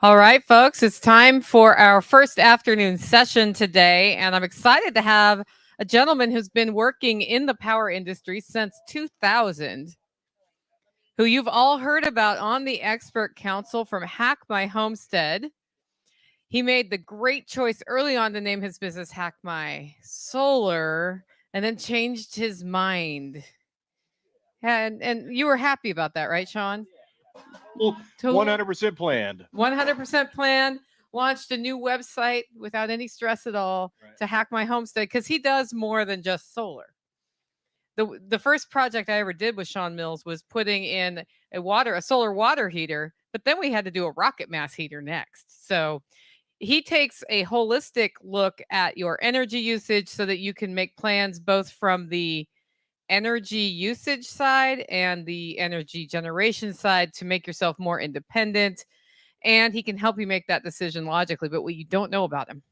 All right, folks, it's time for our first afternoon session today, and I'm excited to have a gentleman who's been working in the power industry since 2000, who you've all heard about on the Expert Council from Hack My Homestead. He made the great choice early on to name his business Hack My Solar, and then changed his mind. And you were happy about that, right, Shawn? Well, 100% planned. 100% planned. Launched a new website without any stress at all to Hack My Homestead, because he does more than just solar. The first project I ever did with Shawn Mills was putting in a solar water heater, but then we had to do a rocket mass heater next. So he takes a holistic look at your energy usage so that you can make plans both from the energy usage side and the energy generation side to make yourself more independent. And he can help you make that decision logically. But what you don't know about him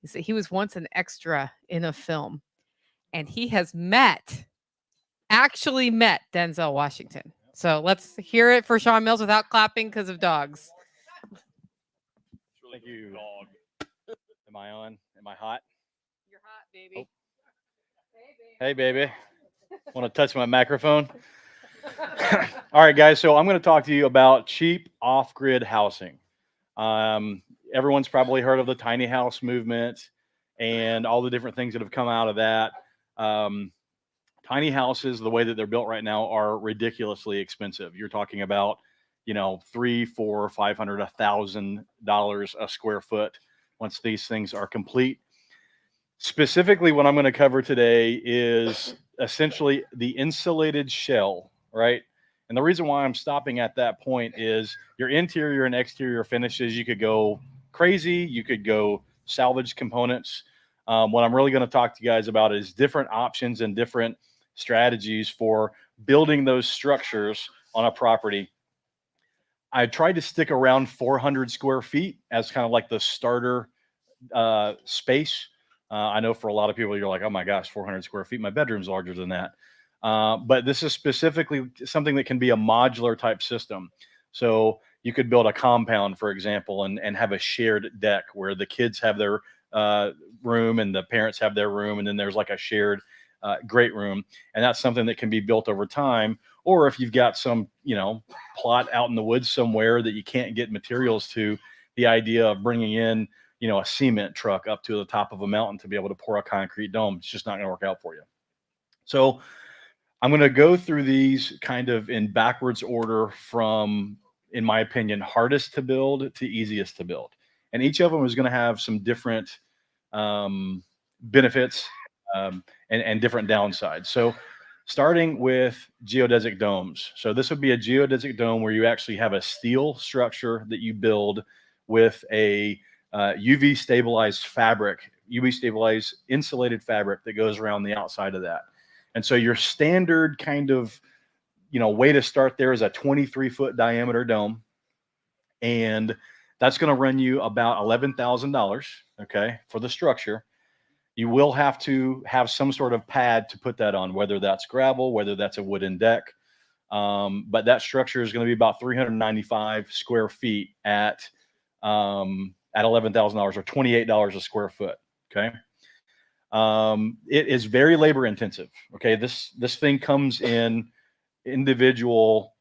is that he was once an extra in a film, and he has actually met Denzel Washington. So let's hear it for Shawn Mills without clapping because of dogs. Thank you. Dog. Am I on? Am I hot? You're hot, baby. Oh. Hey, baby. Want to touch my microphone? All right, guys. So I'm going to talk to you about cheap off-grid housing. Everyone's probably heard of the tiny house movement and all the different things that have come out of that. Tiny houses, the way that they're built right now, are ridiculously expensive. You're talking about, $300, $400, $500, $1,000 a square foot once these things are complete. Specifically, what I'm going to cover today is essentially the insulated shell, right? And the reason why I'm stopping at that point is your interior and exterior finishes. You could go crazy. You could go salvage components. What I'm really going to talk to you guys about is different options and different strategies for building those structures on a property. I tried to stick around 400 square feet as kind of like the starter space. I know for a lot of people, you're like, oh my gosh, 400 square feet. My bedroom's larger than that. But this is specifically something that can be a modular type system. So you could build a compound, for example, and have a shared deck where the kids have their room and the parents have their room. And then there's like a shared great room. And that's something that can be built over time. Or if you've got some, plot out in the woods somewhere that you can't get materials to, the idea of bringing in, a cement truck up to the top of a mountain to be able to pour a concrete dome, it's just not going to work out for you. So I'm going to go through these kind of in backwards order from, in my opinion, hardest to build to easiest to build. And each of them is going to have some different benefits and different downsides. So starting with geodesic domes. So this would be a geodesic dome where you actually have a steel structure that you build with a UV stabilized fabric, UV stabilized insulated fabric that goes around the outside of that. And so your standard kind of, way to start there is a 23-foot diameter dome. And that's going to run you about $11,000, okay, for the structure. You will have to have some sort of pad to put that on, whether that's gravel, whether that's a wooden deck. But that structure is going to be about 395 square feet at $11,000 or $28 a square foot. Okay. It is very labor intensive. Okay. This thing comes in individual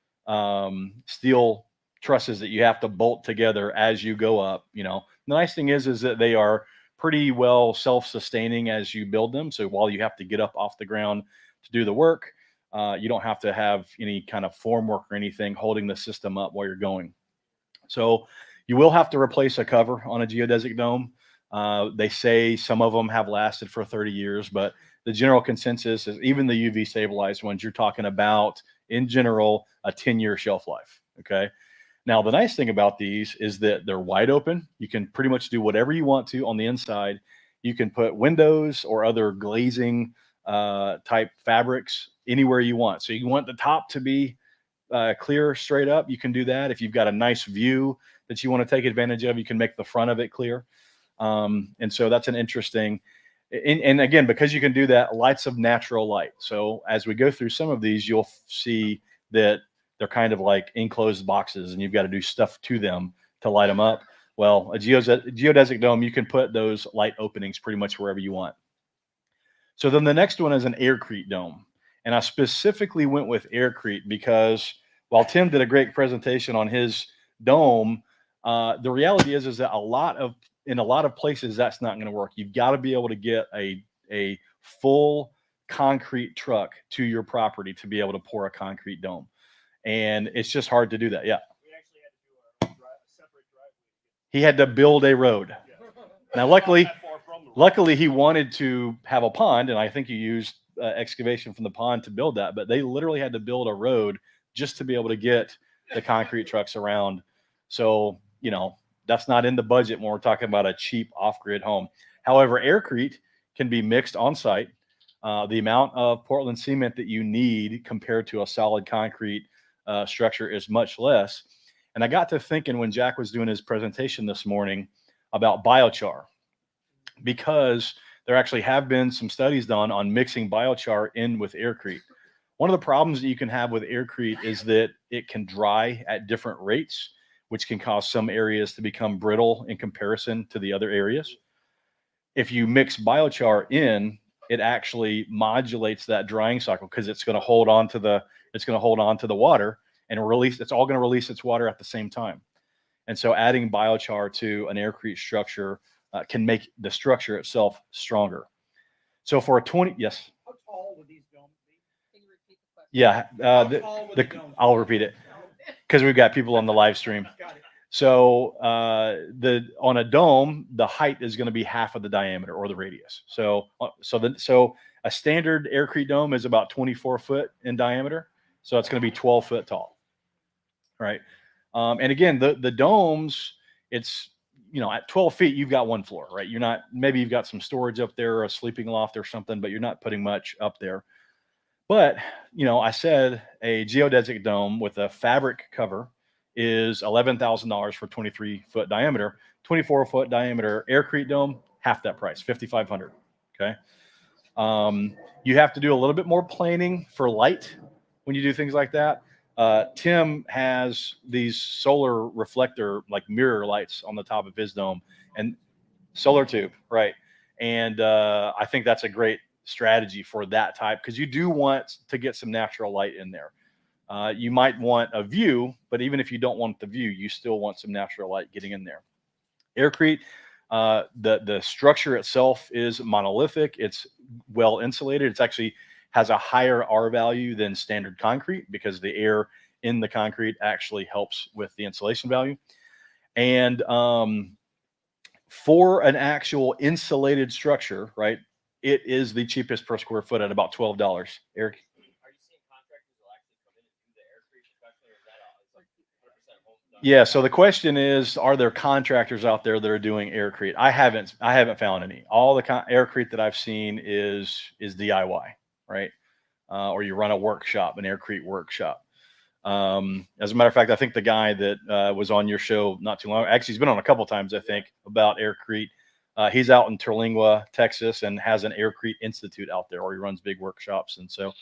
steel trusses that you have to bolt together as you go up. The nice thing is that they are pretty well self-sustaining as you build them. So while you have to get up off the ground to do the work, you don't have to have any kind of formwork or anything holding the system up while you're going. So you will have to replace a cover on a geodesic dome. They say some of them have lasted for 30 years, but the general consensus is even the UV stabilized ones, you're talking about, in general, a 10-year shelf life. Okay. Now, the nice thing about these is that they're wide open. You can pretty much do whatever you want to on the inside. You can put windows or other glazing type fabrics anywhere you want. So you want the top to be clear straight up. You can do that. If you've got a nice view that you want to take advantage of, you can make the front of it clear. And so that's an interesting, and again, because you can do that, lights of natural light. So as we go through some of these, you'll see that they're kind of like enclosed boxes and you've got to do stuff to them to light them up. Well, a geodesic dome, you can put those light openings pretty much wherever you want. So then the next one is an aircrete dome. And I specifically went with aircrete because while Tim did a great presentation on his dome, the reality is that in a lot of places that's not going to work. You've got to be able to get a full concrete truck to your property to be able to pour a concrete dome. And it's just hard to do that. Yeah. We actually had to do a separate driveway. He had to build a road. Now, luckily he wanted to have a pond, and I think you used excavation from the pond to build that, but they literally had to build a road just to be able to get the concrete trucks around. So, you know, that's not in the budget when we're talking about a cheap off-grid home. However, aircrete can be mixed on site. The amount of Portland cement that you need compared to a solid concrete structure is much less. And I got to thinking when Jack was doing his presentation this morning about biochar, because there actually have been some studies done on mixing biochar in with aircrete. One of the problems that you can have with aircrete is that it can dry at different rates, which can cause some areas to become brittle in comparison to the other areas. If you mix biochar in, it actually modulates that drying cycle because it's going to hold on to the water and release. It's all going to release its water at the same time. And so adding biochar to an aircrete structure can make the structure itself stronger. So for a 20, yes. How tall would these domes be? Can you repeat the question? Yeah. I'll repeat it because we've got people on the live stream. Got it. So on a dome, the height is going to be half of the diameter or the radius. So a standard aircrete dome is about 24 foot in diameter. So it's going to be 12 foot tall, right? And again, the domes, it's, you know, at 12 feet, you've got one floor, right? Maybe you've got some storage up there, or a sleeping loft or something, but you're not putting much up there. But, you know, I said a geodesic dome with a fabric cover is $11,000 for 23 foot diameter. 24 foot diameter aircrete dome, half that price, $5,500. Okay. You have to do a little bit more planning for light when you do things like that. Tim has these solar reflector, like mirror lights on the top of his dome, and solar tube, right? And I think that's a great strategy for that type, because you do want to get some natural light in there. You might want a view, but even if you don't want the view, you still want some natural light getting in there. Aircrete, the structure itself is monolithic. It's well insulated. It's actually has a higher R value than standard concrete because the air in the concrete actually helps with the insulation value. And for an actual insulated structure, right, it is the cheapest per square foot at about $12. Eric? Yeah. So the question is, are there contractors out there that are doing aircrete? I haven't found any. All the aircrete that I've seen is DIY, right? Or you run a workshop, an aircrete workshop. As a matter of fact, I think the guy that was on your show not too long, actually he's been on a couple times, I think, about aircrete. He's out in Terlingua, Texas, and has an aircrete institute out there, or he runs big workshops. And so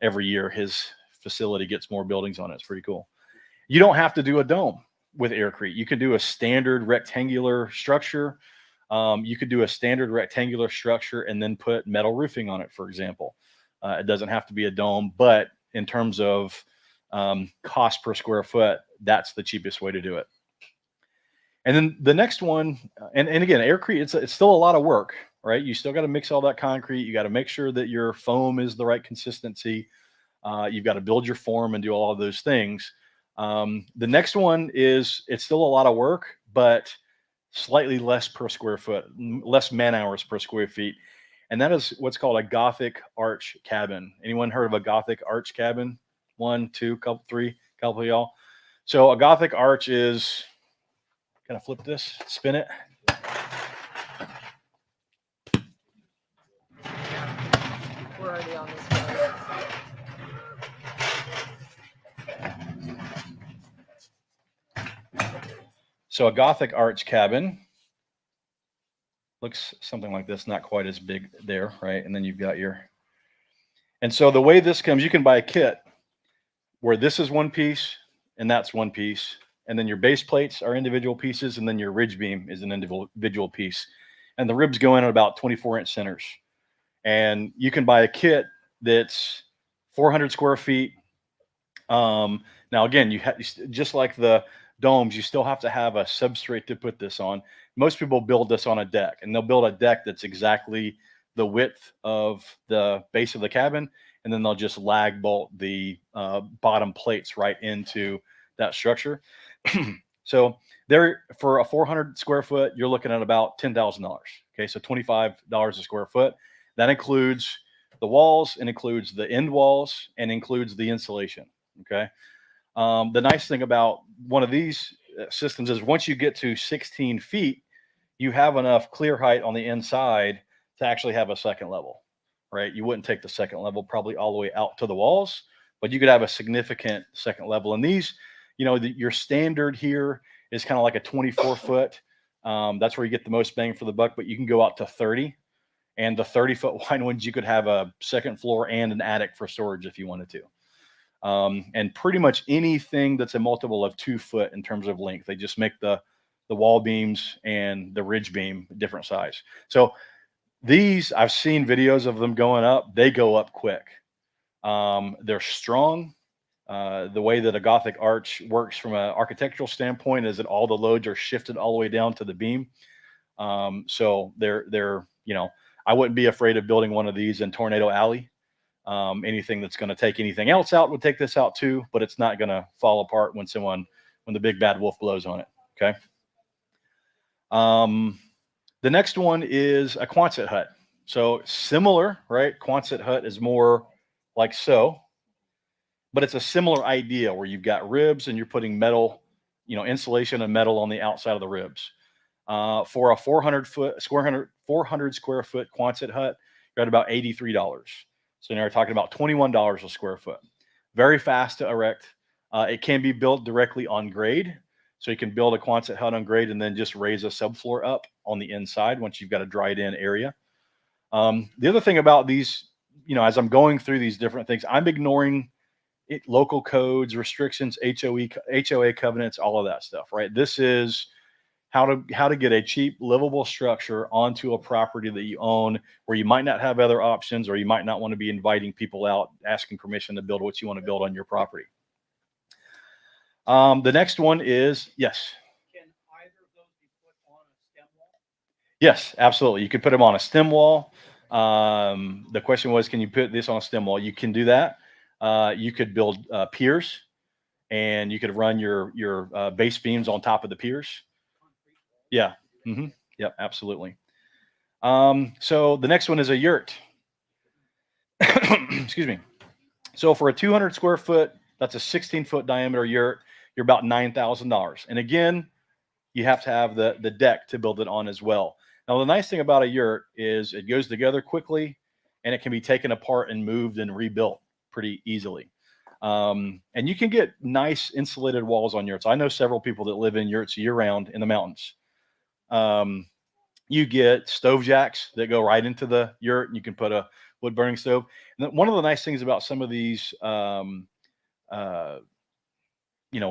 every year his facility gets more buildings on it. It's pretty cool. You don't have to do a dome with aircrete. You can do a standard rectangular structure. You could do a standard rectangular structure and then put metal roofing on it, for example. It doesn't have to be a dome, but in terms of cost per square foot, that's the cheapest way to do it. And then the next one, and again, aircrete, it's still a lot of work, right? You still got to mix all that concrete. You got to make sure that your foam is the right consistency. You've got to build your form and do all of those things. The next one is, it's still a lot of work, but slightly less per square foot, less man hours per square feet. And that is what's called a Gothic arch cabin. Anyone heard of a Gothic arch cabin? One, two, three, couple of y'all. So a Gothic arch is, kind of flip this, spin it. We're already on this one. So a Gothic arch cabin looks something like this, not quite as big there, right? And then you've got and so the way this comes, you can buy a kit where this is one piece and that's one piece and then your base plates are individual pieces, and then your ridge beam is an individual piece. And the ribs go in at about 24-inch centers. And you can buy a kit that's 400 square feet. Now, again, just like the domes, you still have to have a substrate to put this on. Most people build this on a deck, and they'll build a deck that's exactly the width of the base of the cabin, and then they'll just lag bolt the bottom plates right into that structure. So there, for a 400 square foot, you're looking at about $10,000. Okay, so $25 a square foot. That includes the walls, and includes the end walls, and includes the insulation. Okay. The nice thing about one of these systems is once you get to 16 feet, you have enough clear height on the inside to actually have a second level, right? You wouldn't take the second level probably all the way out to the walls, but you could have a significant second level. And these, your standard here is kind of like a 24 foot. That's where you get the most bang for the buck, but you can go out to 30. And the 30-foot wide ones, you could have a second floor and an attic for storage if you wanted to. And pretty much anything that's a multiple of 2 foot in terms of length, they just make the wall beams and the ridge beam different size. So these, I've seen videos of them going up. They go up quick. They're strong. The way that a Gothic arch works from an architectural standpoint is that all the loads are shifted all the way down to the beam. So they're I wouldn't be afraid of building one of these in Tornado Alley. Anything that's going to take anything else out would take this out too, but it's not going to fall apart when the big bad wolf blows on it. Okay. The next one is a Quonset hut. So similar, right? Quonset hut is more like so, but it's a similar idea where you've got ribs and you're putting metal, insulation and metal on the outside of the ribs. For a 400 square foot Quonset hut, you're at about $83. So now we're talking about $21 a square foot. Very fast to erect. It can be built directly on grade. So you can build a Quonset hut on grade and then just raise a subfloor up on the inside once you've got a dried in area. The other thing about these, as I'm going through these different things, I'm ignoring local codes, restrictions, HOA covenants, all of that stuff, right? This is how to get a cheap, livable structure onto a property that you own, where you might not have other options, or you might not want to be inviting people out, asking permission to build what you want to build on your property. The next one is, yes. Can either of those be put on a stem wall? Yes, absolutely. You could put them on a stem wall. The question was, can you put this on a stem wall? You can do that. You could build piers, and you could run your base beams on top of the piers. Yeah. Mm-hmm. Yep. Absolutely. So the next one is a yurt. Excuse me. So for a 200 square foot, that's a 16-foot diameter yurt, you're about $9,000. And again, you have to have the deck to build it on as well. Now, the nice thing about a yurt is it goes together quickly, and it can be taken apart and moved and rebuilt pretty easily. And you can get nice insulated walls on yurts. I know several people that live in yurts year-round in the mountains. You get stove jacks that go right into the yurt, and you can put a wood burning stove. And one of the nice things about some of these,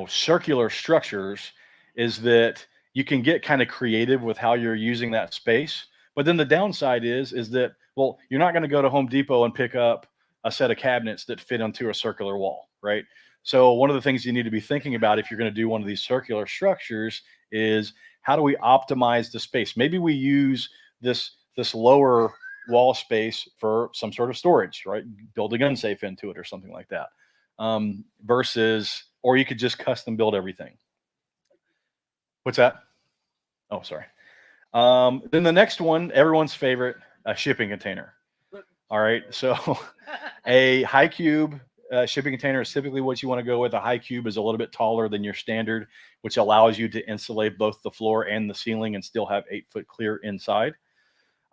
circular structures is that you can get kind of creative with how you're using that space. But then the downside is that, well, you're not going to go to Home Depot and pick up a set of cabinets that fit onto a circular wall, right? So one of the things you need to be thinking about if you're going to do one of these circular structures is, how do we optimize the space? Maybe we use this lower wall space for some sort of storage, right? Build a gun safe into it or something like that. Or you could just custom build everything. What's that? Oh, sorry. Then the next one, everyone's favorite, a shipping container. All right. So a high cube shipping container is typically what you want to go with. A high cube is a little bit taller than your standard, which allows you to insulate both the floor and the ceiling and still have 8-foot clear inside.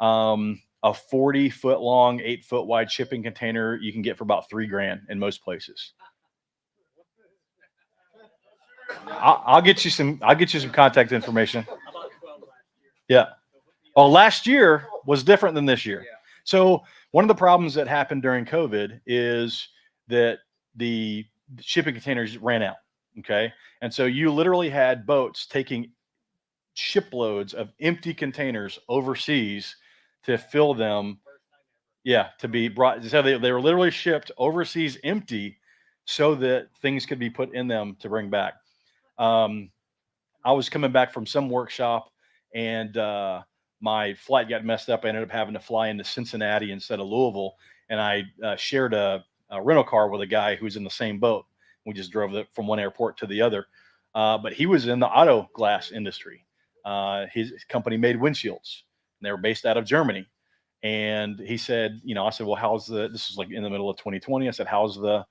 A 40-foot long, 8-foot wide shipping container you can get for about $3,000 in most places. I'll get you some contact information. Yeah. Oh, last year was different than this year. So one of the problems that happened during COVID is that the shipping containers ran out. Okay. And so you literally had boats taking shiploads of empty containers overseas to fill them. Yeah, to be brought. So they were literally shipped overseas empty so that things could be put in them to bring back. Um, I was coming back from some workshop and my flight got messed up. I ended up having to fly into Cincinnati instead of Louisville. And I shared a rental car with a guy who's in the same boat. We just drove from one airport to the other. But he was in the auto glass industry. His company made windshields. And they were based out of Germany. And he said, I said, well, this is like in the middle of 2020. I said, how's the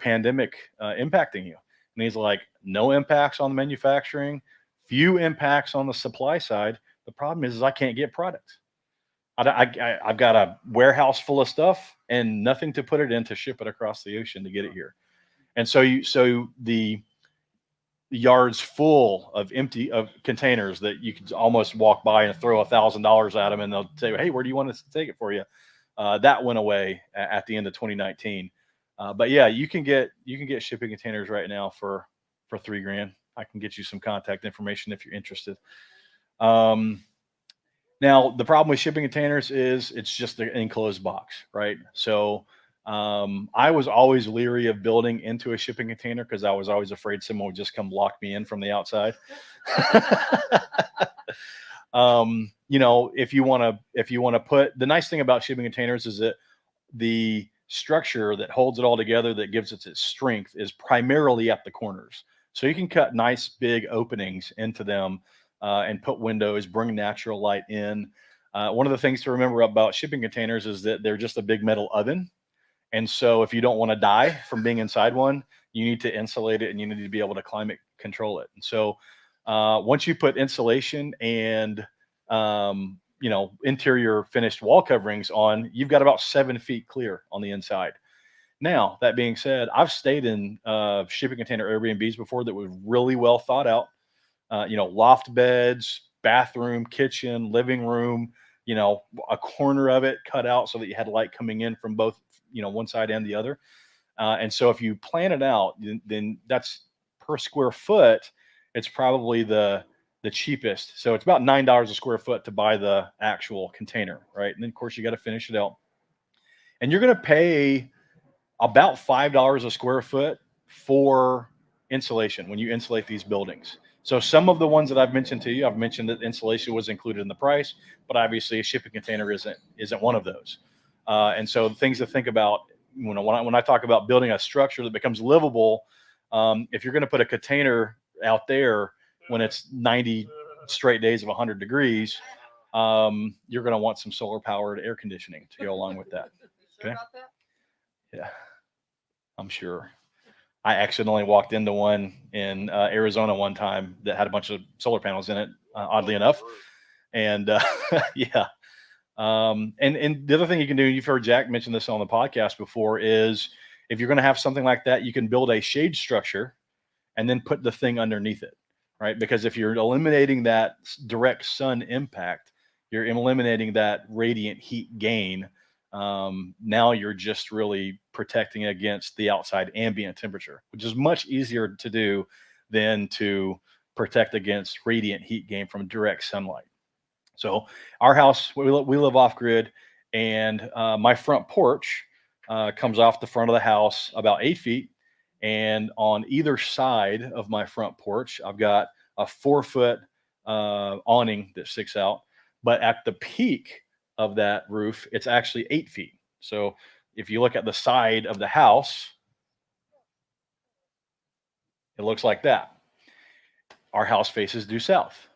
pandemic impacting you? And he's like, no impacts on the manufacturing, few impacts on the supply side. The problem is I can't get product. I've got a warehouse full of stuff and nothing to put it in to ship it across the ocean to get it here. And so the yards full of empty containers that you could almost walk by and throw $1,000 at them and they'll say, hey, where do you want us to take it for you? That went away at the end of 2019. But yeah, you can get shipping containers right now for $3,000. I can get you some contact information if you're interested. Now the problem with shipping containers is it's just an enclosed box, right? So I was always leery of building into a shipping container because I was always afraid someone would just come lock me in from the outside. If you want to put, the nice thing about shipping containers is that the structure that holds it all together, that gives it its strength, is primarily at the corners. So you can cut nice big openings into them and put windows, bring natural light in. One of the things to remember about shipping containers is that they're just a big metal oven. And so if you don't want to die from being inside one, you need to insulate it and you need to be able to climate control it. And so once you put insulation and interior finished wall coverings on, you've got about 7 feet clear on the inside. Now, that being said, I've stayed in shipping container Airbnbs before that was really well thought out. Loft beds, bathroom, kitchen, living room, a corner of it cut out so that you had light coming in from both, one side and the other. And so if you plan it out, then that's per square foot, it's probably the cheapest. So it's about $9 a square foot to buy the actual container, right? And then of course you got to finish it out. And you're going to pay about $5 a square foot for insulation when you insulate these buildings. So some of the ones that I've mentioned to you, I've mentioned that insulation was included in the price, but obviously a shipping container isn't one of those. And so things to think about when I talk about building a structure that becomes livable, if you're going to put a container out there when it's 90 straight days of 100 degrees, you're going to want some solar powered air conditioning to go along with that. Okay. Yeah, I'm sure. I accidentally walked into one in Arizona one time that had a bunch of solar panels in it, oddly enough. And yeah. And the other thing you can do, you've heard Jack mention this on the podcast before, is if you're going to have something like that, you can build a shade structure and then put the thing underneath it, right? Because if you're eliminating that direct sun impact, you're eliminating that radiant heat gain. Now you're just really protecting against the outside ambient temperature, which is much easier to do than to protect against radiant heat gain from direct sunlight. So our house, we live off grid, and my front porch comes off the front of the house about 8 feet. And on either side of my front porch, I've got a 4-foot awning that sticks out. But at the peak of that roof, it's actually 8 feet. So if you look at the side of the house, it looks like that. Our house faces due south.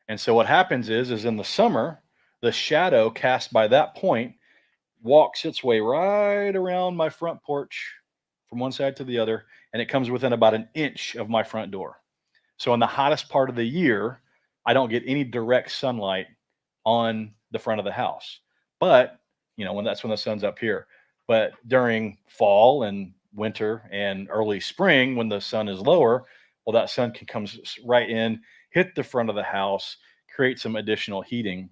And so what happens is in the summer, the shadow cast by that point walks its way right around my front porch from one side to the other, and it comes within about 1 inch of my front door. So in the hottest part of the year, I don't get any direct sunlight on the front of the house. But, when the sun's up here. But during fall and winter and early spring, when the sun is lower, well, that sun can come right in, hit the front of the house, create some additional heating.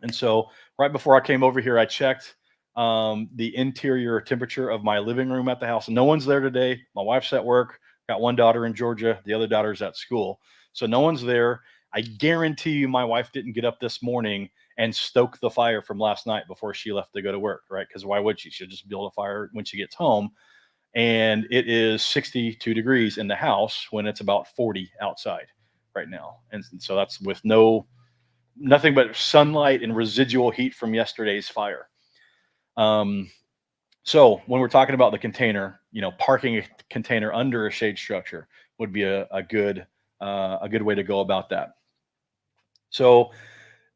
And so right before I came over here, I checked the interior temperature of my living room at the house. No one's there today. My wife's at work. Got one daughter in Georgia, the other daughter's at school. So no one's there. I guarantee you my wife didn't get up this morning and stoke the fire from last night before she left to go to work, right? Because why would she? She'll just build a fire when she gets home. And it is 62 degrees in the house when it's about 40 outside right now. And so that's with nothing but sunlight and residual heat from yesterday's fire. So when we're talking about the container, parking a container under a shade structure would be a good way to go about that. So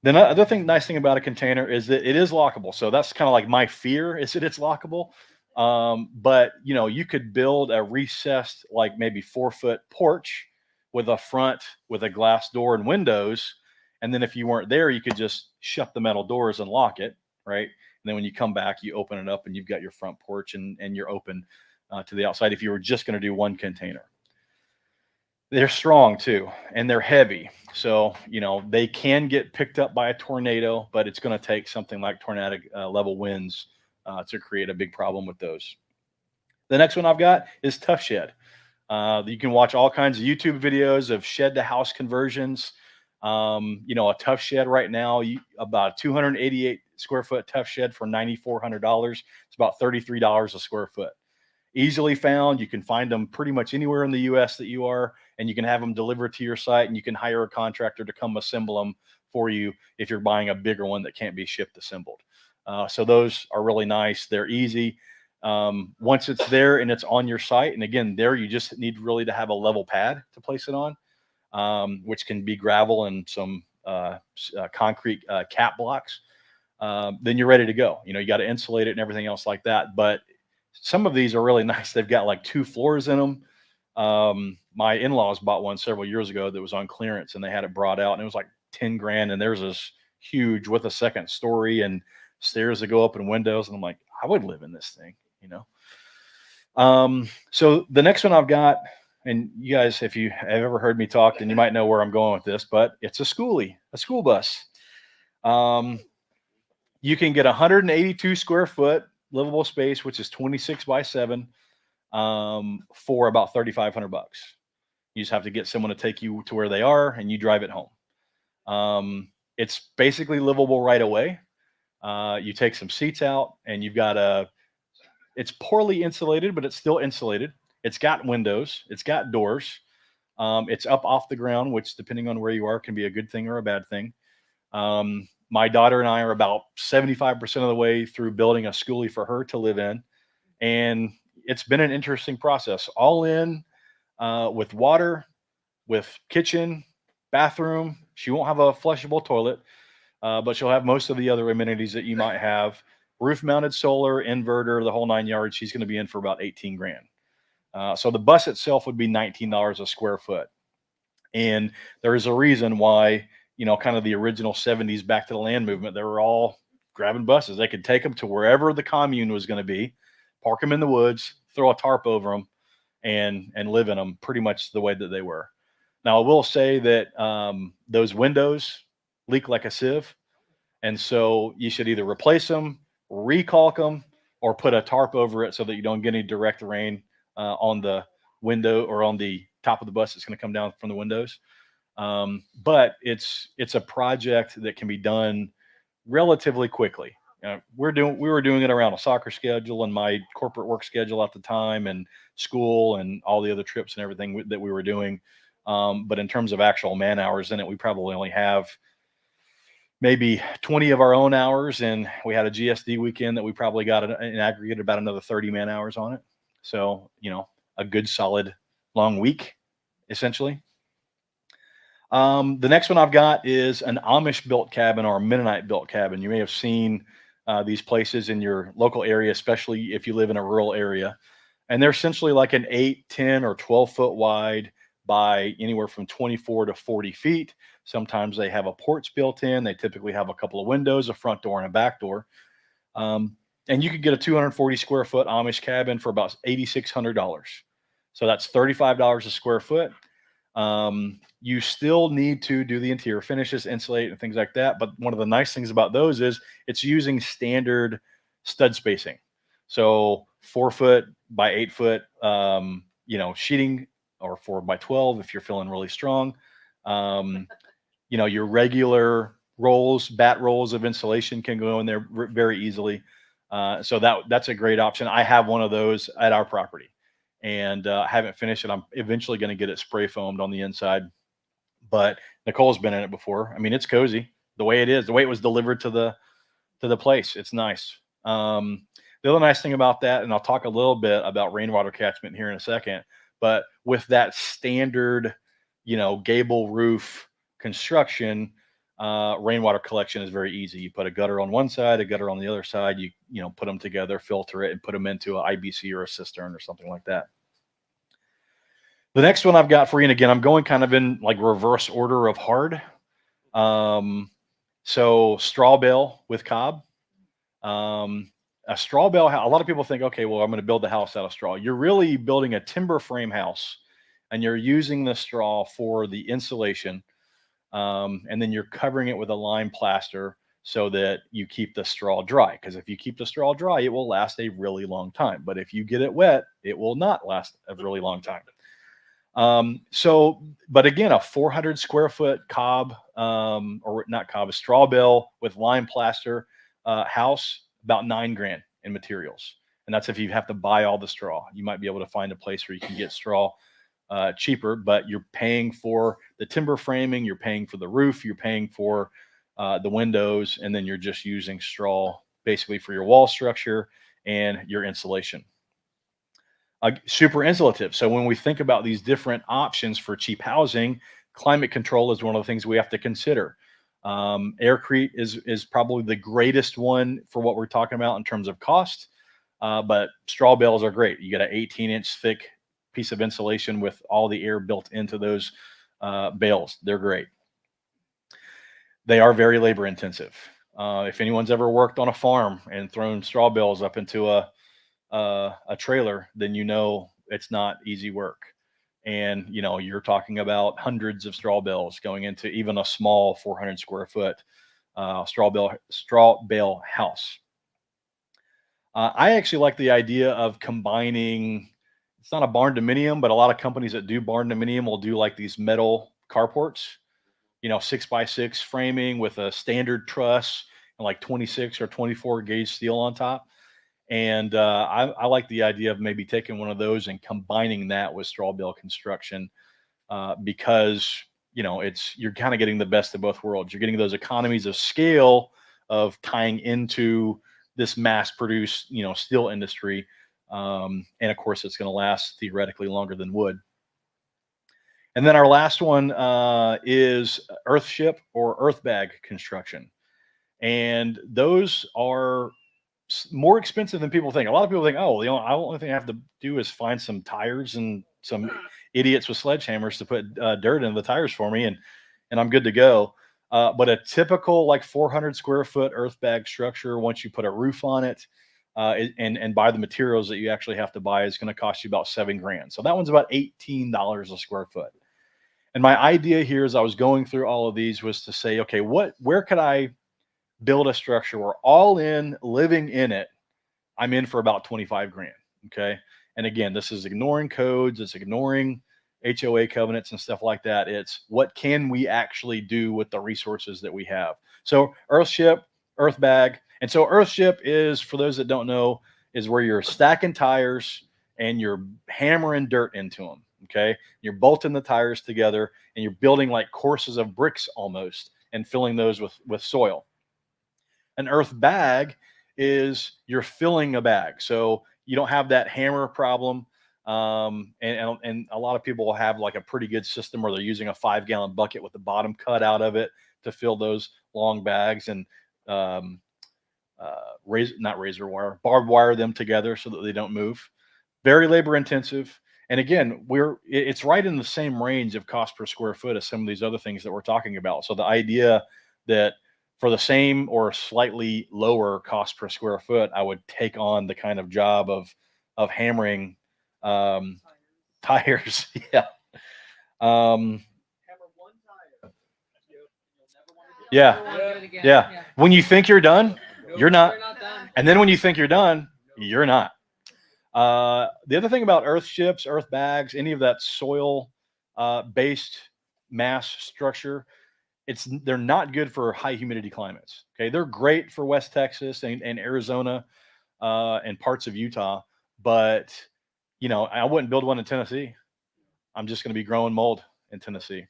the other nice thing about a container is that it is lockable. So that's kind of like my fear, is that it's lockable. But you could build a recessed, like maybe 4-foot porch with a front with a glass door and windows. And then if you weren't there, you could just shut the metal doors and lock it, right? And then when you come back, you open it up and you've got your front porch and you're open to the outside if you were just going to do one container. They're strong too, and they're heavy. So, they can get picked up by a tornado, but it's going to take something like tornadic level winds to create a big problem with those. The next one I've got is Tough Shed. You can watch all kinds of YouTube videos of shed to house conversions. A Tough Shed right now, about 288 square foot Tough Shed for $9,400. It's about $33 a square foot. Easily found. You can find them pretty much anywhere in the US that you are, and you can have them delivered to your site, and you can hire a contractor to come assemble them for you if you're buying a bigger one that can't be shipped assembled. So those are really nice. They're easy. Once it's there and it's on your site, and again, there you just need really to have a level pad to place it on, which can be gravel and some concrete cap blocks. Then you're ready to go. You got to insulate it and everything else like that. But some of these are really nice. They've got like 2 floors in them. My in-laws bought one several years ago that was on clearance, and they had it brought out, and it was like 10 grand. And there's this huge with a second story and stairs that go up and windows. And I'm like, I would live in this thing, So the next one I've got, and you guys, if you have ever heard me talk, then you might know where I'm going with this, but it's a school bus. You can get 182 square foot livable space, which is 26 by 7, for about $3,500. You just have to get someone to take you to where they are, and you drive it home. It's basically livable right away. You take some seats out, and you've got it's poorly insulated, but it's still insulated. It's got windows. It's got doors. It's up off the ground, which depending on where you are can be a good thing or a bad thing. My daughter and I are about 75% of the way through building a schoolie for her to live in. And it's been an interesting process, all in with water, with kitchen, bathroom. She won't have a flushable toilet, but she'll have most of the other amenities that you might have. Roof mounted solar, inverter, the whole 9 yards. She's going to be in for about 18 grand. So the bus itself would be $19 a square foot. And there is a reason why, kind of the original 70s back to the land movement, they were all grabbing buses. They could take them to wherever the commune was going to be, park them in the woods, throw a tarp over them, and live in them pretty much the way that they were. Now, I will say that those windows leak like a sieve. And so you should either replace them, recalk them, or put a tarp over it so that you don't get any direct rain on the window or on the top of the bus that's going to come down from the windows. But it's a project that can be done relatively quickly. We were doing it around a soccer schedule and my corporate work schedule at the time, and school and all the other trips and everything that we were doing. But in terms of actual man hours in it, we probably only have maybe 20 of our own hours, and we had a GSD weekend that we probably got in aggregate about another 30 man hours on it. So, a good solid long week, essentially. The next one I've got is an Amish built cabin or a Mennonite built cabin. You may have seen these places in your local area, especially if you live in a rural area. And they're essentially like an 8, 10, or 12 foot wide by anywhere from 24 to 40 feet. Sometimes they have a porch built in. They typically have a couple of windows, a front door, and a back door. And you could get a 240 square foot Amish cabin for about $8,600. So that's $35 a square foot. You still need to do the interior finishes, insulate, and things like that. But one of the nice things about those is it's using standard stud spacing. So 4 foot by 8 foot, sheeting or 4x12 if you're feeling really strong. Your regular rolls, bat rolls of insulation can go in there very easily. So that's a great option. I have one of those at our property, and I haven't finished it. I'm eventually going to get it spray foamed on the inside, but Nicole's been in it before. I mean, it's cozy the way it is, the way it was delivered to the place. It's nice. The other nice thing about that, and I'll talk a little bit about rainwater catchment here in a second, but with that standard, gable roof construction, rainwater collection is very easy. You put a gutter on one side, a gutter on the other side, you put them together, filter it, and put them into an IBC or a cistern or something like that. The next one I've got for you, and again, I'm going kind of in like reverse order of hard. So straw bale with cob. A straw bale, a lot of people think, okay, well, I'm going to build the house out of straw. You're really building a timber frame house, and you're using the straw for the insulation. And then you're covering it with a lime plaster so that you keep the straw dry. Because if you keep the straw dry, it will last a really long time. But if you get it wet, it will not last a really long time. But again, a 400 square foot cob, or not cob, a straw bale with lime plaster house, about $9,000 in materials. And that's if you have to buy all the straw. You might be able to find a place where you can get straw cheaper, but you're paying for the timber framing, you're paying for the roof, you're paying for the windows, and then you're just using straw basically for your wall structure and your insulation. Super insulative. So when we think about these different options for cheap housing, climate control is one of the things we have to consider. Aircrete is probably the greatest one for what we're talking about in terms of cost, but straw bales are great. You get an 18-inch thick piece of insulation with all the air built into those bales. They're great. They are very labor intensive. If anyone's ever worked on a farm and thrown straw bales up into a trailer, then it's not easy work. And you're talking about hundreds of straw bales going into even a small 400 square foot straw bale house. I actually like the idea of combining. It's not a barn dominium, but a lot of companies that do barn dominium will do like these metal carports, 6x6 framing with a standard truss and like 26 or 24 gauge steel on top. And I like the idea of maybe taking one of those and combining that with straw bale construction, because you're kind of getting the best of both worlds. You're getting those economies of scale of tying into this mass-produced steel industry, and of course it's going to last theoretically longer than wood. And then our last one is earthship or earth bag construction, and those are more expensive than people think. A lot of people think, oh, the only thing I have to do is find some tires and some idiots with sledgehammers to put dirt in the tires for me, and I'm good to go. But a typical like 400 square foot earth bag structure, once you put a roof on it and buy the materials that you actually have to buy, is going to cost you about $7,000. So that one's about $18 a square foot. And my idea here, as I was going through all of these, was to say, okay, where could I build a structure where all in living in it, I'm in for about $25,000. Okay. And again, this is ignoring codes. It's ignoring HOA covenants and stuff like that. It's what can we actually do with the resources that we have. So earthship, earth bag. And so earthship is, for those that don't know, is where you're stacking tires and you're hammering dirt into them. Okay. You're bolting the tires together and you're building like courses of bricks almost and filling those with soil. An earth bag is you're filling a bag. So you don't have that hammer problem. And a lot of people will have like a pretty good system where they're using a 5-gallon bucket with the bottom cut out of it to fill those long bags, and barbed wire them together so that they don't move. Very labor intensive. And again, it's right in the same range of cost per square foot as some of these other things that we're talking about. So the idea that for the same or slightly lower cost per square foot, I would take on the kind of job of hammering tires. Yeah. Yeah. When you think you're done, you're not. And then when you think you're done, you're not. The other thing about earth chips, earth bags, any of that soil based mass structure, they're not good for high humidity climates. Okay, they're great for West Texas and Arizona and parts of Utah, but I wouldn't build one in Tennessee. I'm just going to be growing mold in Tennessee.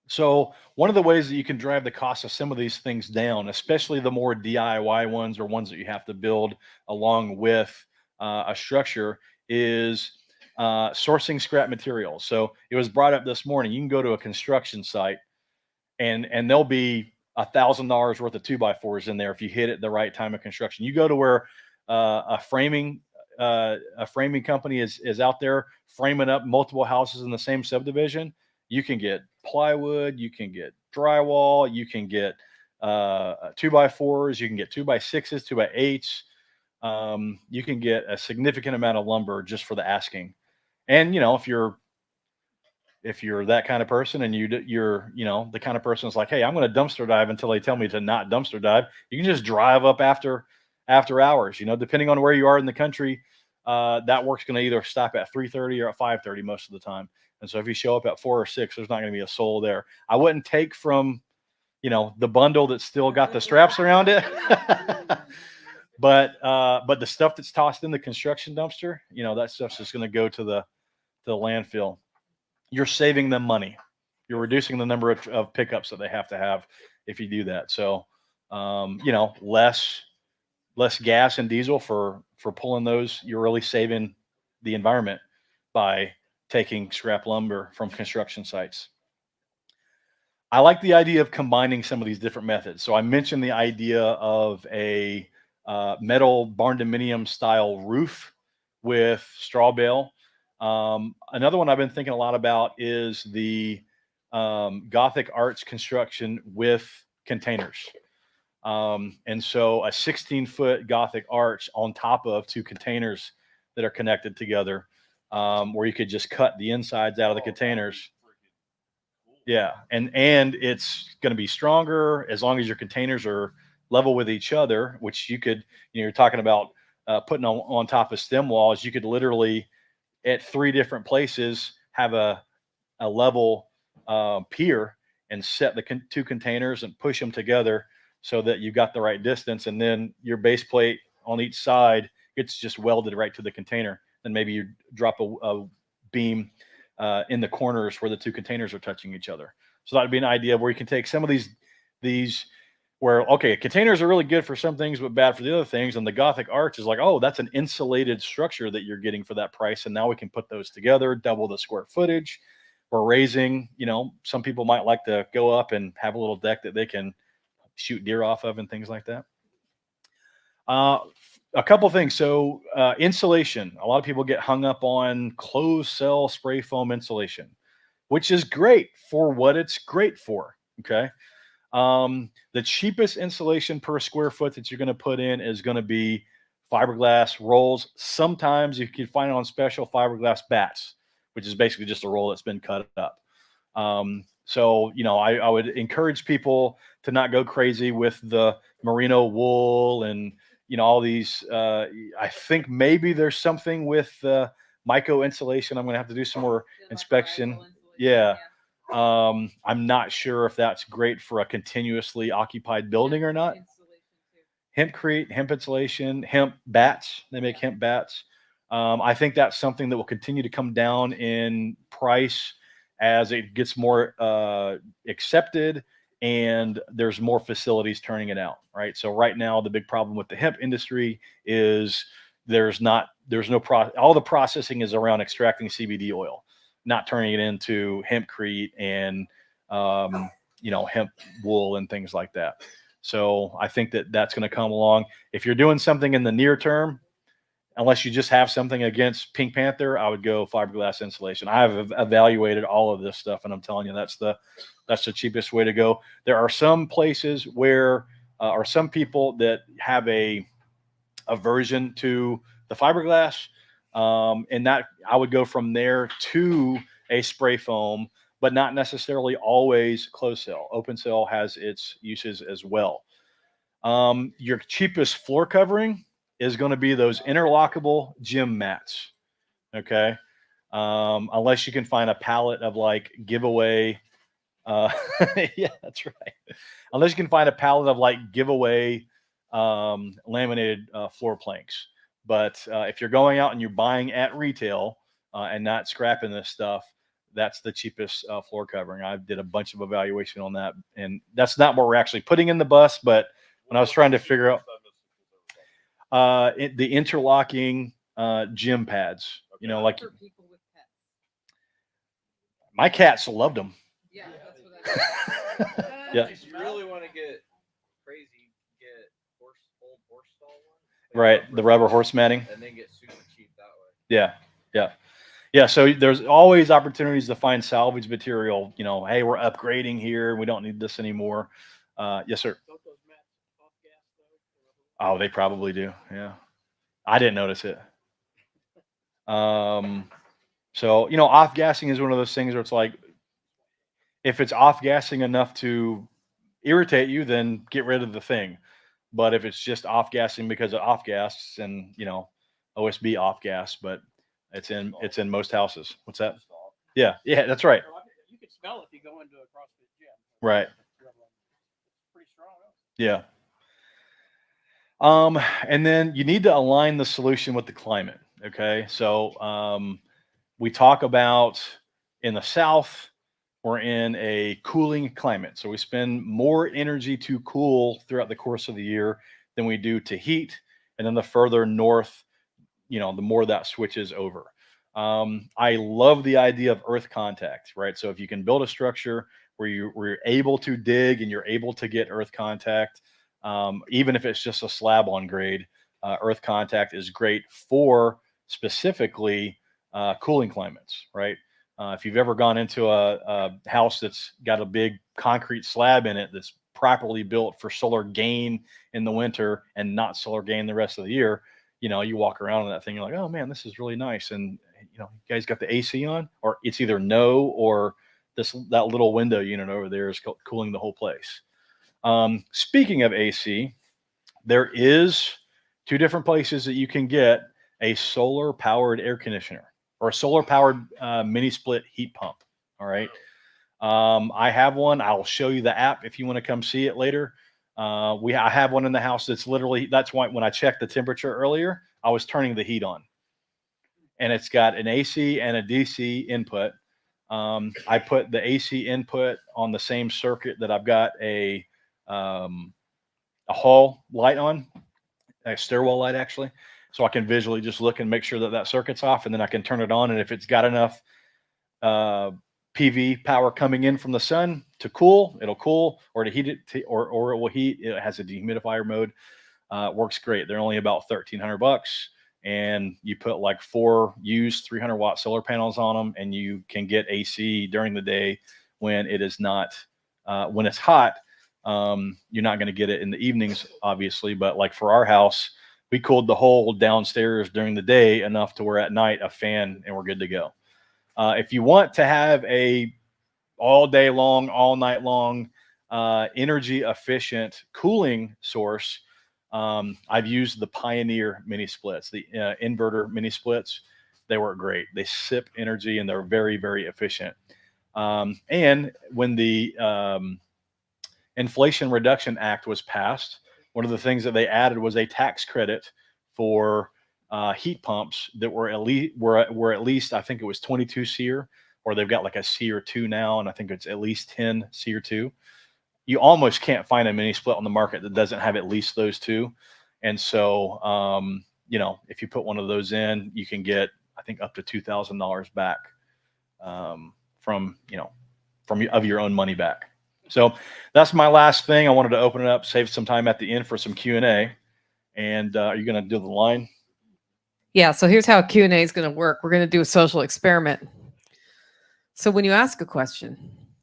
So one of the ways that you can drive the cost of some of these things down, especially the more DIY ones or ones that you have to build along with a structure, is sourcing scrap materials. So it was brought up this morning. You can go to a construction site and there'll be $1,000 worth of 2x4s in there if you hit it the right time of construction. You go to where a framing company is out there framing up multiple houses in the same subdivision. You can get plywood, you can get drywall, you can get 2x4s, you can get 2x6s, 2x8s. You can get a significant amount of lumber just for the asking. And if you're that kind of person and you're the kind of person that's like, hey, I'm going to dumpster dive until they tell me to not dumpster dive, you can just drive up after hours. Depending on where you are in the country, that work's going to either stop at 3:30 or at 5:30 most of the time. And so if you show up at 4 or 6, there's not going to be a soul there. I wouldn't take from the bundle that's still got the straps around it. But the stuff that's tossed in the construction dumpster, that stuff's just going to go to the landfill. You're saving them money. You're reducing the number of pickups that they have to have if you do that. So, less gas and diesel for pulling those. You're really saving the environment by taking scrap lumber from construction sites. I like the idea of combining some of these different methods. So I mentioned the idea of a metal barn dominium style roof with straw bale. Another one I've been thinking a lot about is the Gothic arch construction with containers. And so a 16-foot Gothic arch on top of 2 containers that are connected together, where you could just cut the insides out of the containers. Yeah, and it's going to be stronger as long as your containers are level with each other, which you could, you're talking about putting on top of stem walls. You could literally at 3 different places have a level pier and set the 2 containers and push them together so that you've got the right distance, and then your base plate on each side gets just welded right to the container. Then maybe you drop a beam in the corners where the 2 containers are touching each other. So that'd be an idea where you can take some of these where, okay, containers are really good for some things, but bad for the other things. And the Gothic arch is like, oh, that's an insulated structure that you're getting for that price. And now we can put those together, double the square footage. We're raising, some people might like to go up and have a little deck that they can shoot deer off of and things like that. A couple things. So insulation. A lot of people get hung up on closed cell spray foam insulation, which is great for what it's great for. Okay. The cheapest insulation per square foot that you're going to put in is going to be fiberglass rolls. Sometimes you can find it on special fiberglass bats, which is basically just a roll that's been cut up. So, I would encourage people to not go crazy with the merino wool and, all these. I think maybe there's something with myco insulation. I'm going to have to do some more inspection. Yeah. I'm not sure if that's great for a continuously occupied building or not. Hempcrete, hemp insulation, hemp bats. They make hemp bats. I think that's something that will continue to come down in price as it gets more accepted and there's more facilities turning it out, right? So right now, the big problem with the hemp industry is all the processing is around extracting CBD oil, not turning it into hempcrete and hemp wool and things like that. So I think that that's going to come along. If you're doing something in the near term, unless you just have something against Pink Panther, I would go fiberglass insulation. I have evaluated all of this stuff, and I'm telling you, that's the cheapest way to go. There are some places where, or some people that have a aversion to the fiberglass, and that I would go from there to a spray foam, but not necessarily always closed cell. Open cell has its uses as well. Your cheapest floor covering is going to be those interlockable gym mats. Okay. Unless you can find a pallet of like giveaway. Yeah, that's right. Unless you can find a pallet of like giveaway laminated floor planks. But if you're going out and you're buying at retail and not scrapping this stuff, that's the cheapest floor covering. I did a bunch of evaluation on that, and that's not what we're actually putting in the bus. But when I was trying to figure out the interlocking gym pads, you know, like For people with pets. my cats loved them. Yeah, that's what I Yeah. If you really want to get crazy, get old horse stall ones. Right, the rubber horse matting. And then get super cheap that way. Yeah, yeah, yeah. So there's always opportunities to find salvage material. You know, hey, we're upgrading here. We don't need this anymore. Yes, sir. Don't those mats off gas though? Oh, they probably do. Yeah, I didn't notice it. So you know, off gassing is one of those things where it's like, if it's off gassing enough to irritate you, then get rid of the thing. But if it's just off gassing because of off gas, and you know, OSB off gas, but it's in most houses. What's that? Yeah, yeah, that's right. Well, you can smell it if you go into a CrossFit gym. Right. It's pretty strong. Yeah. And then you need to align the solution with the climate. Okay. So we talk about in the South, we're in a cooling climate. So we spend more energy to cool throughout the course of the year than we do to heat. And then the further north, you know, the more that switches over. I love the idea of earth contact, right? So if you can build a structure where you're able to dig and you're able to get earth contact, even if it's just a slab on grade, earth contact is great for specifically cooling climates, right? If you've ever gone into a house that's got a big concrete slab in it that's properly built for solar gain in the winter and not solar gain the rest of the year, you know, you walk around in that thing, you're like, oh man, this is really nice. And you know, you guys got the AC on, or it's either no, or that little window unit over there is cooling the whole place. Speaking of AC, there is 2 different places that you can get a solar powered air conditioner or a solar powered mini split heat pump. All right. I have one. I'll show you the app if you want to come see it later. I have one in the house that's why when I checked the temperature earlier, I was turning the heat on, and it's got an AC and a DC input. I put the AC input on the same circuit that I've got a hall light on, a stairwell light actually. So I can visually just look and make sure that circuit's off, and then I can turn it on. And if it's got enough PV power coming in from the sun to cool, it'll cool, or to heat it, or it will heat. It has a dehumidifier mode. Works great. They're only about $1,300, and you put like 4 used 300-watt solar panels on them, and you can get AC during the day when it is not when it's hot. You're not going to get it in the evenings, obviously, but like for our house, we cooled the whole downstairs during the day enough to where at night a fan and we're good to go. If you want to have a all day long, all night long, energy efficient cooling source, I've used the Pioneer mini splits, the inverter mini splits. They work great. They sip energy and they're very, very efficient. And when the Inflation Reduction Act was passed, one of the things that they added was a tax credit for heat pumps that were at least I think it was 22 SEER, or they've got like a SEER 2 now, and I think it's at least 10 SEER 2. You almost can't find a mini split on the market that doesn't have at least those 2. And so, you know, if you put one of those in, you can get, I think, up to $2,000 back from your own money back. So that's my last thing. I wanted to open it up, save some time at the end for some Q&A. And are you going to do the line? Yeah, so here's how Q&A is going to work. We're going to do a social experiment. So when you ask a question,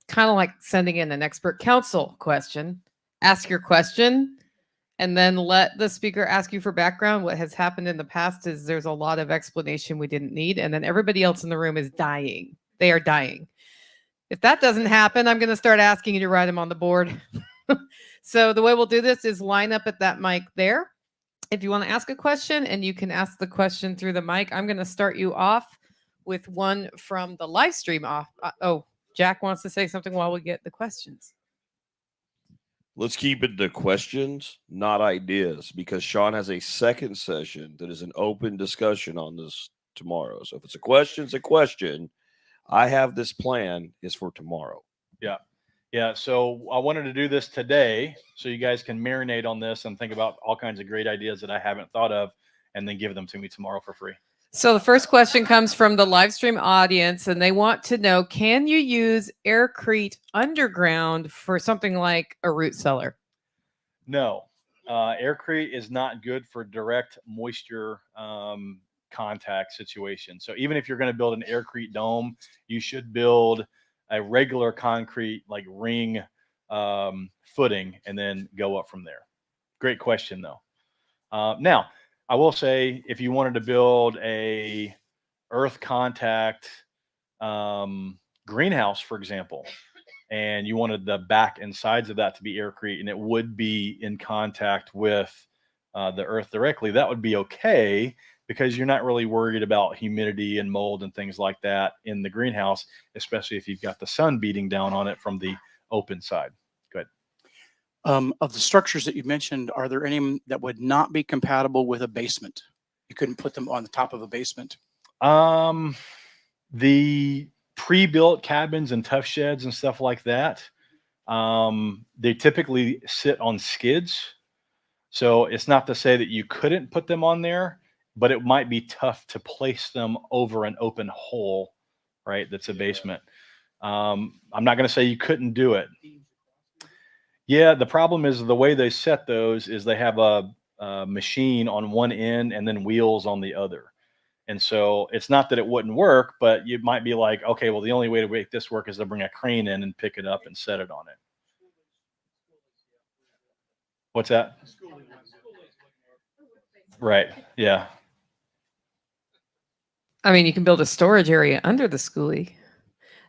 kind of like sending in an expert counsel question, ask your question and then let the speaker ask you for background. What has happened in the past is there's a lot of explanation we didn't need, and then everybody else in the room is dying. They are dying. If that doesn't happen, I'm going to start asking you to write them on the board. So the way we'll do this is line up at that mic there. if you want to ask a question, and you can ask the question through the mic. I'm going to start you off with one from the live stream off. Oh, Jack wants to say something while we get the questions. Let's keep it to questions, not ideas, because Shawn has a second session that is an open discussion on this tomorrow. So if it's a question, it's a question. I have this plan is for tomorrow. Yeah. Yeah. So I wanted to do this today so you guys can marinate on this and think about all kinds of great ideas that I haven't thought of, and then give them to me tomorrow for free. So the first question comes from the live stream audience, and they want to know, can you use aircrete underground for something like a root cellar? No, aircrete is not good for direct moisture contact situation. So even if you're going to build an aircrete dome, you should build a regular concrete like ring footing and then go up from there. Great question though. Now I will say, if you wanted to build a earth contact greenhouse, for example, and you wanted the back and sides of that to be aircrete and it would be in contact with the earth directly, that would be okay, because you're not really worried about humidity and mold and things like that in the greenhouse, especially if you've got the sun beating down on it from the open side. Good. Of the structures that you mentioned, are there any that would not be compatible with a basement? You couldn't put them on the top of a basement. The pre-built cabins and tough sheds and stuff like that, they typically sit on skids. So it's not to say that you couldn't put them on there, but it might be tough to place them over an open hole, right? That's a basement. I'm not going to say you couldn't do it. Yeah, the problem is the way they set those is they have a machine on one end and then wheels on the other. And so it's not that it wouldn't work, but you might be like, okay, well, the only way to make this work is to bring a crane in and pick it up and set it on it. What's that? Right. Yeah. I mean, you can build a storage area under the schoolie.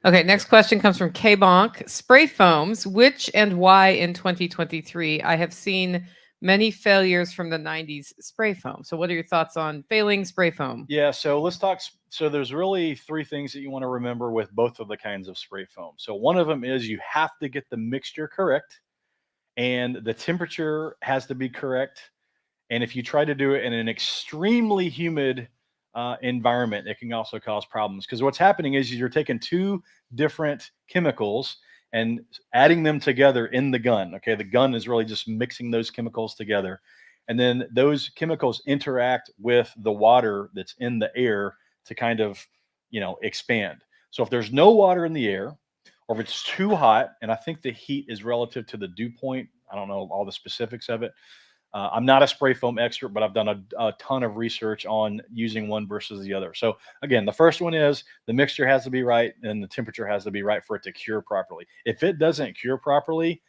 Okay, next question comes from K-Bonk. Spray foams, which and why in 2023? I have seen many failures from the 90s spray foam. So what are your thoughts on failing spray foam? Yeah, so let's talk. So there's really three things that you want to remember with both of the kinds of spray foam. So one of them is you have to get the mixture correct, and the temperature has to be correct. And if you try to do it in an extremely humid environment, it can also cause problems, because what's happening is you're taking two different chemicals and adding them together in the gun. Okay, the gun is really just mixing those chemicals together, and then those chemicals interact with the water that's in the air to kind of, expand. So if there's no water in the air, or if it's too hot, and I think the heat is relative to the dew point, I don't know all the specifics of it. I'm not a spray foam expert, but I've done a ton of research on using one versus the other. So again, the first one is the mixture has to be right and the temperature has to be right for it to cure properly. If it doesn't cure properly,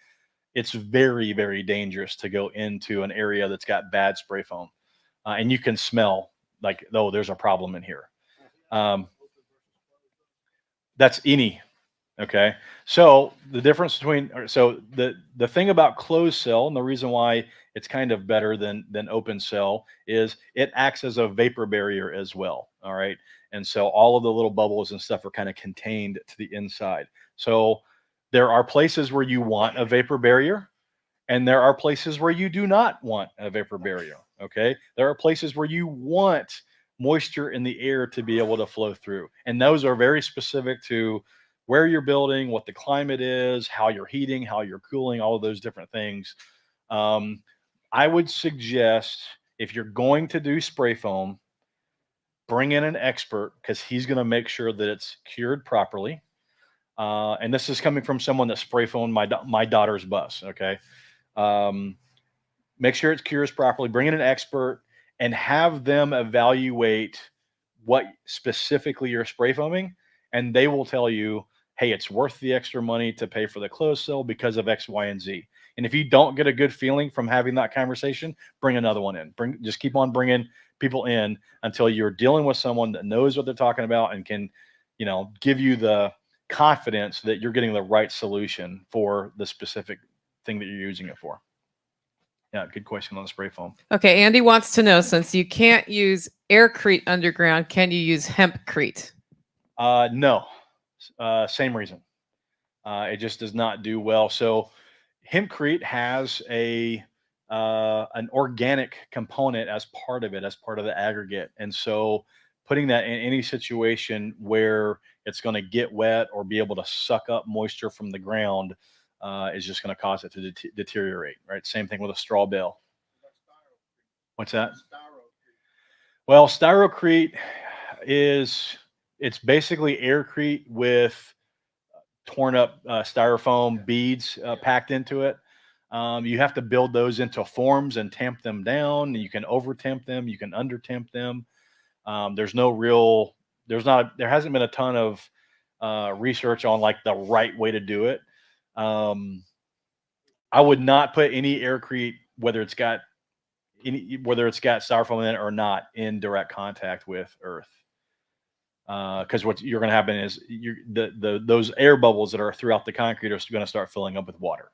it's very, very dangerous to go into an area that's got bad spray foam. And you can smell like, oh, there's a problem in here. That's any. Okay. So the difference between, so the thing about closed cell, and the reason why it's kind of better than open cell, is it acts as a vapor barrier as well. All right. And so all of the little bubbles and stuff are kind of contained to the inside. So there are places where you want a vapor barrier, and there are places where you do not want a vapor barrier. Okay. There are places where you want moisture in the air to be able to flow through. And those are very specific to where you're building, what the climate is, how you're heating, how you're cooling, all of those different things. I would suggest, if you're going to do spray foam, bring in an expert, because he's going to make sure that it's cured properly. And this is coming from someone that spray foamed my daughter's bus. Okay. Make sure it cures properly, bring in an expert, and have them evaluate what specifically you're spray foaming. And they will tell you, hey, it's worth the extra money to pay for the closed cell because of X, Y, and Z. And if you don't get a good feeling from having that conversation, bring another one in. Just keep on bringing people in until you're dealing with someone that knows what they're talking about and can, give you the confidence that you're getting the right solution for the specific thing that you're using it for. Yeah, good question on the spray foam. Okay, Andy wants to know, since you can't use aircrete underground, can you use hempcrete? No, same reason. It just does not do well. So hempcrete has an organic component as part of it, as part of the aggregate. And so putting that in any situation where it's going to get wet or be able to suck up moisture from the ground is just going to cause it to deteriorate, right? Same thing with a straw bale. What's that? Well, styrocrete it's basically aircrete with torn up styrofoam beads packed into it. You have to build those into forms and tamp them down. You can over temp them, you can under temp them. There hasn't been a ton of research on like the right way to do it. I would not put any aircrete, whether it's got styrofoam in it or not, in direct contact with earth. Because what you're going to happen is those air bubbles that are throughout the concrete are going to start filling up with water.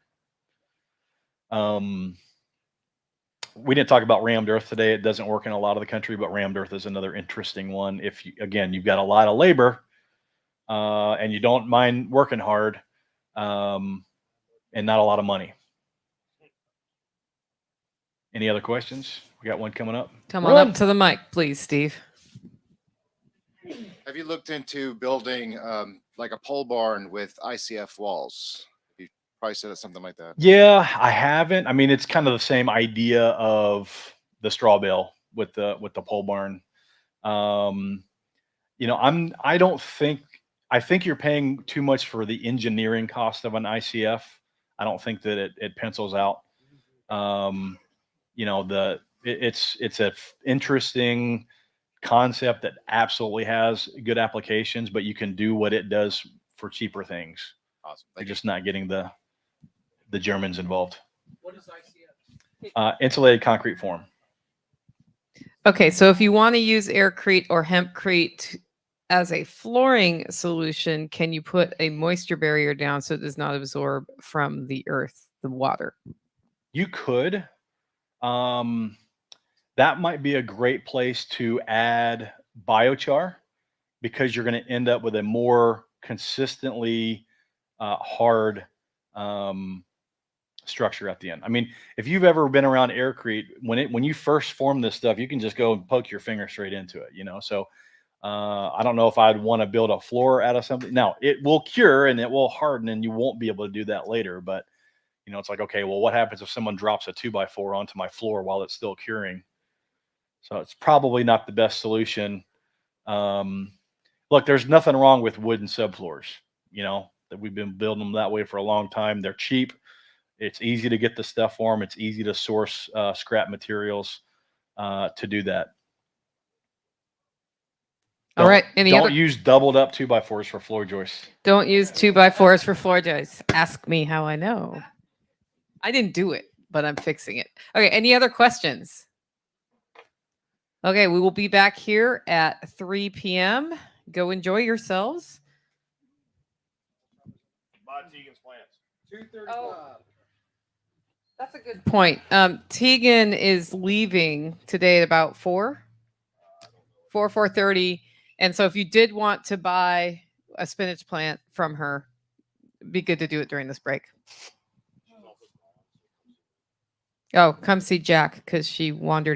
We didn't talk about rammed earth today. It doesn't work in a lot of the country, but rammed earth is another interesting one. If you've got a lot of labor and you don't mind working hard and not a lot of money. Any other questions? We got one coming up. Come on up to the mic, please, Steve. Have you looked into building like a pole barn with ICF walls? You probably said something like that. Yeah, I haven't. I mean, it's kind of the same idea of the straw bale with the pole barn. I think you're paying too much for the engineering cost of an ICF. I don't think that it pencils out. It's a interesting concept that absolutely has good applications, but you can do what it does for cheaper things. Awesome. You're Thank you. just not getting the Germans involved. What is ICF? Insulated concrete form. Okay, so if you want to use aircrete or hempcrete as a flooring solution, can you put a moisture barrier down so it does not absorb from the earth, the water? You could. That might be a great place to add biochar, because you're going to end up with a more consistently hard structure at the end. I mean, if you've ever been around aircrete, when you first form this stuff, you can just go and poke your finger straight into it, So I don't know if I'd want to build a floor out of something. Now, it will cure and it will harden, and you won't be able to do that later. But it's like, okay, well, what happens if someone drops a 2x4 onto my floor while it's still curing? So it's probably not the best solution. Look, there's nothing wrong with wooden subfloors, that we've been building them that way for a long time. They're cheap. It's easy to get the stuff for them. It's easy to source scrap materials to do that. All right. Don't use doubled up 2x4s for floor joists. Don't use 2x4s for floor joists. Ask me how I know. I didn't do it, but I'm fixing it. Okay. Any other questions? Okay. We will be back here at 3 p.m. Go enjoy yourselves. Buy Tegan's plants. Oh, that's a good point. Tegan is leaving today at about 4:30. And so if you did want to buy a spinach plant from her, it'd be good to do it during this break. Oh, come see Jack, because she wandered